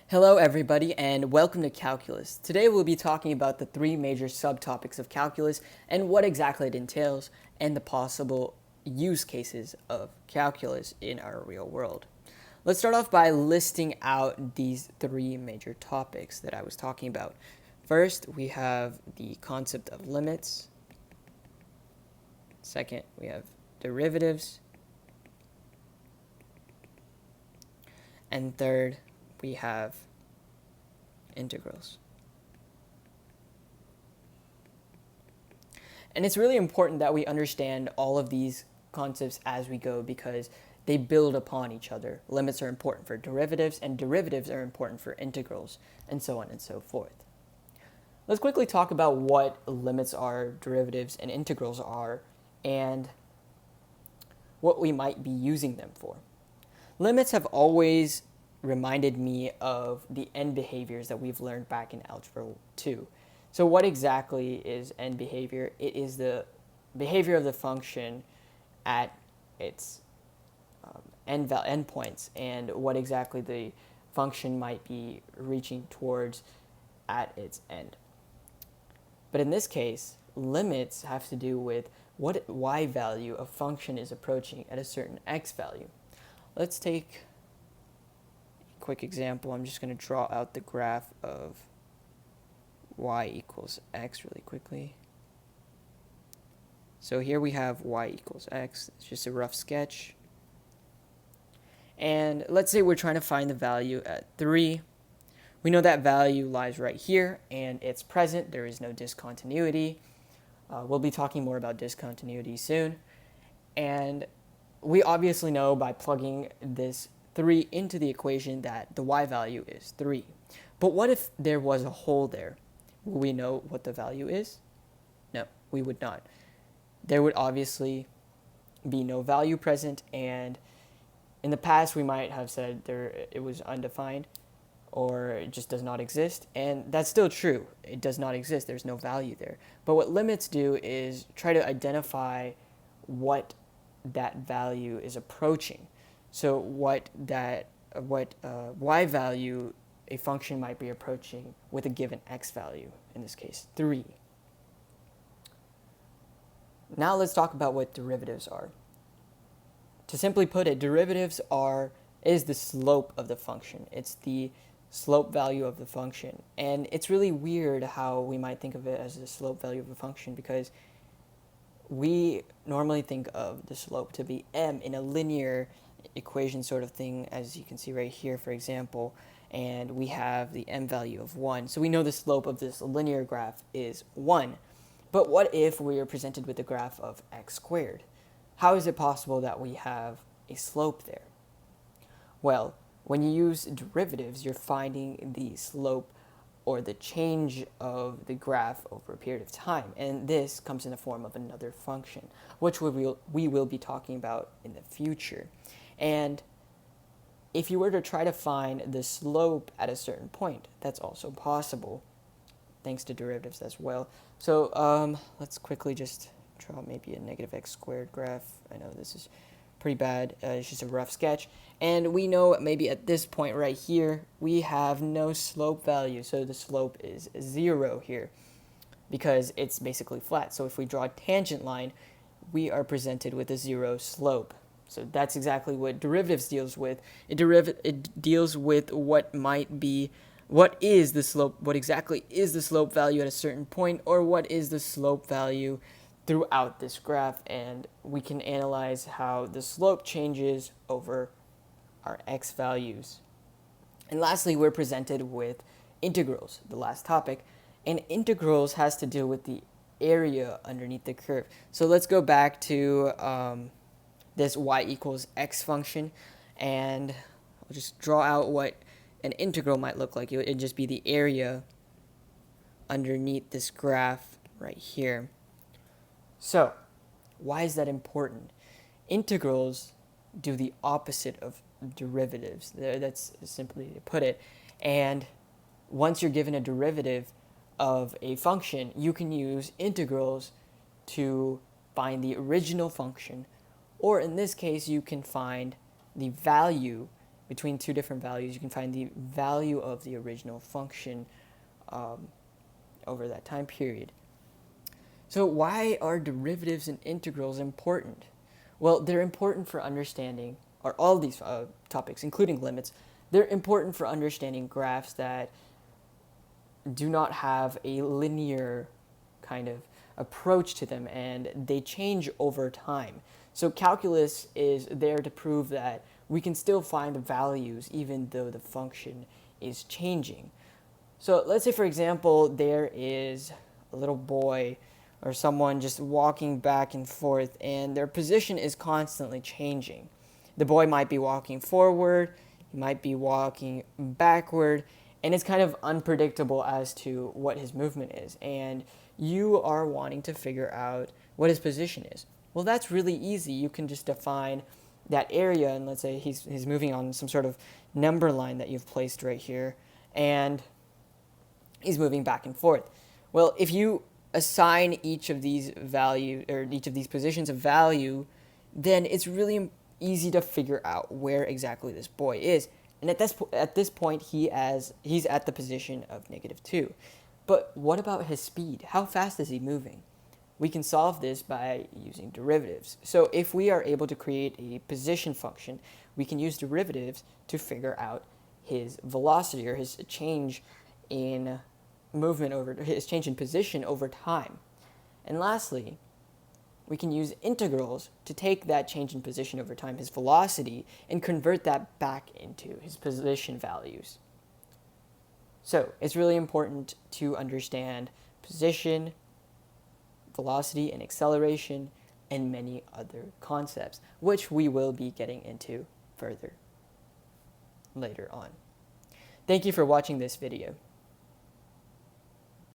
Hello everybody and welcome to Calculus. Today we'll be talking about the three major subtopics of calculus and what exactly it entails and the possible use cases of calculus in our real world. Let's start off by listing out these three major topics that I was talking about. First, we have the concept of limits. Second, we have derivatives. And third, we have integrals. And it's really important that we understand all of these concepts as we go because they build upon each other. Limits are important for derivatives, and derivatives are important for integrals, and so on and so forth. Let's quickly talk about what limits are, derivatives, and integrals are, and what we might be using them for. Limits have always reminded me of the end behaviors that we've learned back in Algebra 2. So what exactly is end behavior? It is the behavior of the function at its endpoints and what exactly the function might be reaching towards at its end. But in this case, limits have to do with what y value a function is approaching at a certain x value. Let's take a quick example. I'm just going to draw out the graph of y equals x really quickly. So here we have y equals x. It's just a rough sketch. And let's say we're trying to find the value at 3. We know that value lies right here, and it's present. There is no discontinuity. We'll be talking more about discontinuity soon. And we obviously know by plugging this 3 into the equation that the y value is 3. But what if there was a hole there? Will we know what the value is? No, we would not. There would obviously be no value present, and in the past we might have said it was undefined or it just does not exist, and that's still true. It does not exist. There's no value there. But what limits do is try to identify what that value is approaching. So what y value a function might be approaching with a given x value, in this case 3. Now let's talk about what derivatives are. To simply put it, derivatives is the slope of the function. It's the slope value of the function. And it's really weird how we might think of it as the slope value of a function because we normally think of the slope to be m in a linear equation sort of thing, as you can see right here, for example, and we have the m value of 1. So we know the slope of this linear graph is 1. But what if we are presented with a graph of x squared? How is it possible that we have a slope there? Well, when you use derivatives, you're finding the slope or the change of the graph over a period of time. And this comes in the form of another function, which we will be talking about in the future. And if you were to try to find the slope at a certain point, that's also possible, thanks to derivatives as well. So let's quickly just draw maybe a negative x squared graph. I know this is pretty bad. It's just a rough sketch. And we know maybe at this point right here, we have no slope value. So the slope is 0 here because it's basically flat. So if we draw a tangent line, we are presented with a 0 slope. So that's exactly what derivatives deals with. It deals with what is the slope, what exactly is the slope value at a certain point, or what is the slope value throughout this graph, and we can analyze how the slope changes over our x values. And lastly, we're presented with integrals, the last topic, and integrals has to do with the area underneath the curve. So let's go back to this y equals x function, and I'll just draw out what an integral might look like. It would just be the area underneath this graph right here. So, why is that important? Integrals do the opposite of derivatives. That's simply to put it. And once you're given a derivative of a function, you can use integrals to find the original function, or in this case, you can find the value between two different values, you can find the value of the original function over that time period. So why are derivatives and integrals important? Well, they're important for understanding, or all these topics, including limits, they're important for understanding graphs that do not have a linear kind of approach to them, and they change over time. So calculus is there to prove that we can still find values even though the function is changing. So let's say, for example, there is a little boy or someone just walking back and forth, and their position is constantly changing. The boy might be walking forward, he might be walking backward, and it's kind of unpredictable as to what his movement is. And you are wanting to figure out what his position is. Well, that's really easy. You can just define that area, and let's say he's moving on some sort of number line that you've placed right here, and he's moving back and forth. Well, if you assign each of these values or each of these positions a value, then it's really easy to figure out where exactly this boy is. And at this point, he's at the position of -2. But what about his speed? How fast is he moving? We can solve this by using derivatives. So if we are able to create a position function, we can use derivatives to figure out his velocity, or his change in movement over his change in position over time. And lastly, we can use integrals to take that change in position over time, his velocity, and convert that back into his position values. So it's really important to understand position, velocity, and acceleration, and many other concepts, which we will be getting into further later on. Thank you for watching this video.